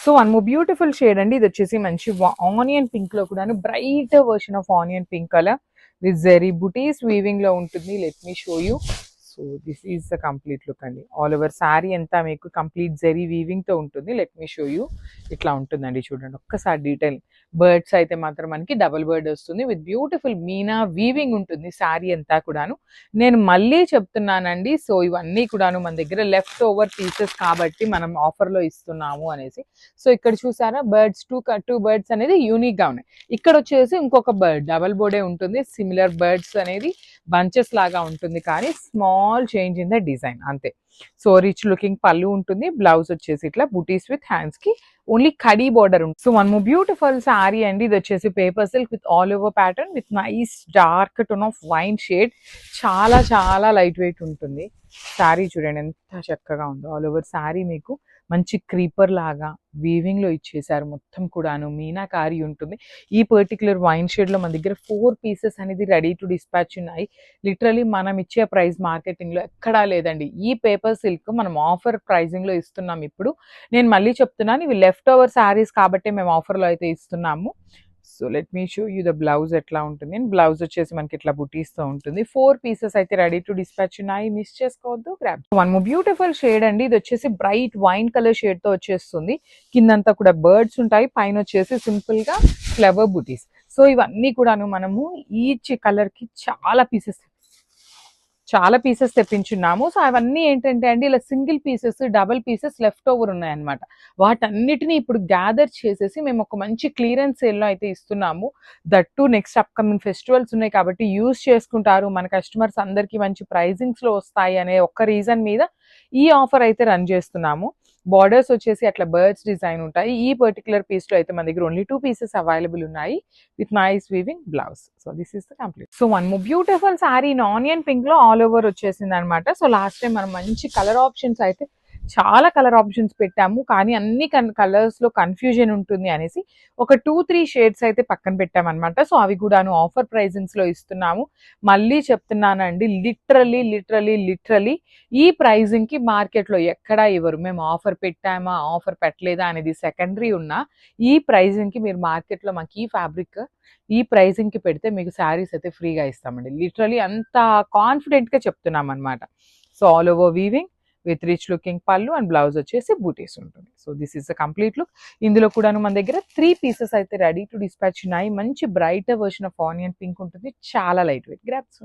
So one more beautiful shade అండి. ఇది వచ్చేసి మంచి ఆనియన్ పింక్ లో కూడా bright version of onion pink colour with zari బుటీస్ వీవింగ్ లో ఉంటుంది. Let me show you. So this is the complete look అండి. ఆల్ ఓవర్ శారీ అంతా మీకు కంప్లీట్ జెరీ వీవింగ్ తో ఉంటుంది. Let me show you. ఇట్లా ఉంటుందండి చూడండి ఒక్కసారి డీటెయిల్. బర్డ్స్ అయితే మాత్రం మనకి డబుల్ బర్డ్ వస్తుంది విత్ బ్యూటిఫుల్ మీనా వీవింగ్ ఉంటుంది శారీ అంతా కూడాను. నేను మళ్ళీ చెప్తున్నానండి, సో ఇవన్నీ కూడాను మన దగ్గర లెఫ్ట్ ఓవర్ పీసెస్ కాబట్టి మనం ఆఫర్లో ఇస్తున్నాము అనేసి. సో ఇక్కడ చూసారా బర్డ్స్ టూ బర్డ్స్ అనేది యూనిక్ గా ఉన్నాయి. ఇక్కడ వచ్చేసి ఇంకొక బర్డ్ డబల్ బోర్డే ఉంటుంది. సిమిలర్ బర్డ్స్ అనేది బంచెస్ లాగా ఉంటుంది కానీ small change in the design అంతే. సో రిచ్ లుకింగ్ పళ్ళు ఉంటుంది. బ్లౌజ్ వచ్చేసి ఇట్లా బూటీస్ విత్ హ్యాండ్స్ కి ఓన్లీ కడీ బోర్డర్ ఉంటుంది. So one more beautiful sari అండి. ఇది వచ్చేసి paper silk with all over pattern with nice dark tone of wine shade. చాలా చాలా లైట్ వెయిట్ ఉంటుంది. శారీ చూడండి ఎంత చక్కగా ఉందో. ఆల్ ఓవర్ శారీ మీకు మంచి క్రీపర్ లాగా వీవింగ్ లో ఇచ్చేసారు. మొత్తం కూడాను మీనాకారి ఉంటుంది. ఈ పర్టికులర్ వైన్ షేడ్ లో మన దగ్గర 4 పీసెస్ అనేది రెడీ టు డిస్పాచ్ ఉన్నాయి. లిటరలీ మనం ఇచ్చే ప్రైస్ మార్కెటింగ్ లో ఎక్కడా లేదండి. ఈ పేపర్ సిల్క్ మనం ఆఫర్ ప్రైజింగ్ లో ఇస్తున్నాం. ఇప్పుడు నేను మళ్ళీ చెప్తున్నాను, ఇవి లెఫ్ట్ ఓవర్ శారీస్ కాబట్టి మేము ఆఫర్ లో అయితే ఇస్తున్నాము. So let me show you the blouse ఎట్లా ఉంటుంది. బ్లౌజ్ వచ్చేసి మనకి ఇట్లా బుటీస్ తో ఉంటుంది. 4 పీసెస్ అయితే రెడీ టు డిస్పాచ్ ఉన్నాయి. మిస్ చేసుకోవద్దు. Grab one more beautiful shade అండి. ఇది వచ్చేసి బ్రైట్ వైన్ కలర్ షేడ్ తో వచ్చేస్తుంది. కిందంతా కూడా బర్డ్స్ ఉంటాయి, పైన వచ్చేసి సింపుల్ గా ఫ్లవర్ బుటీస్. సో ఇవన్నీ కూడాను మనము ఈచ్ కలర్ కి చాలా పీసెస్ తెప్పించున్నాము. సో అవన్నీ ఏంటంటే అండి ఇలా single pieces double pieces left over ఉన్నాయన్నమాట. వాటన్నిటిని ఇప్పుడు గ్యాదర్ చేసేసి మేము ఒక మంచి క్లియరెన్స్ సేల్లో అయితే ఇస్తున్నాము. That to next upcoming festivals ఉన్నాయి కాబట్టి యూజ్ చేసుకుంటారు, మన కస్టమర్స్ అందరికీ మంచి ప్రైజింగ్స్ లో వస్తాయి అనే ఒక్క రీజన్ మీద ఈ ఆఫర్ అయితే రన్ చేస్తున్నాము. బార్డర్స్ వచ్చేసి అట్లా బర్డ్స్ డిజైన్ ఉంటాయి. ఈ పర్టికులర్ పీస్ లో అయితే మన దగ్గర ఓన్లీ 2 పీసెస్ అవైలబుల్ ఉన్నాయి with nice weaving blouse. So this is the complete. So one more beautiful sari in onion pink లో ఆల్ ఓవర్ వచ్చేసింది అనమాట. సో లాస్ట్ టైం మనం మంచి కలర్ ఆప్షన్స్ అయితే చాలా కలర్ ఆప్షన్స్ పెట్టాము కానీ అన్ని కలర్స్ లో కన్ఫ్యూజన్ ఉంటుంది అనేసి ఒక 2-3 షేడ్స్ అయితే పక్కన పెట్టామన్నమాట. సో అవి కూడాను ఆఫర్ ప్రైజింగ్స్ లో ఇస్తున్నాము. మళ్ళీ చెప్తున్నానండి, లిటరలీ ఈ ప్రైజింగ్ కి మార్కెట్ లో ఎక్కడా ఇవ్వరు. మేము ఆఫర్ పెట్టామా ఆఫర్ పెట్టలేదా అనేది సెకండరీ ఉన్నా ఈ ప్రైజింగ్ కి మీరు మార్కెట్ లో మాకు ఈ ఫ్యాబ్రిక్ ఈ ప్రైజింగ్ కి పెడితే మీకు శారీస్ అయితే ఫ్రీగా ఇస్తామండి. లిటరలీ అంత కాన్ఫిడెంట్ గా చెప్తున్నాం అనమాట. So all over weaving with rich looking పళ్ళు అండ్ బ్లౌజ్ వచ్చేసి బూటీస్ ఉంటుంది. So this is the complete look. ఇందులో కూడా మన దగ్గర 3 పీసెస్ అయితే రెడీ టు డిస్పాచ్ ఉన్నాయి. మంచి bright version of onion pink ఉంటుంది. చాలా లైట్ వెయిట్. గ్రాబ్స్.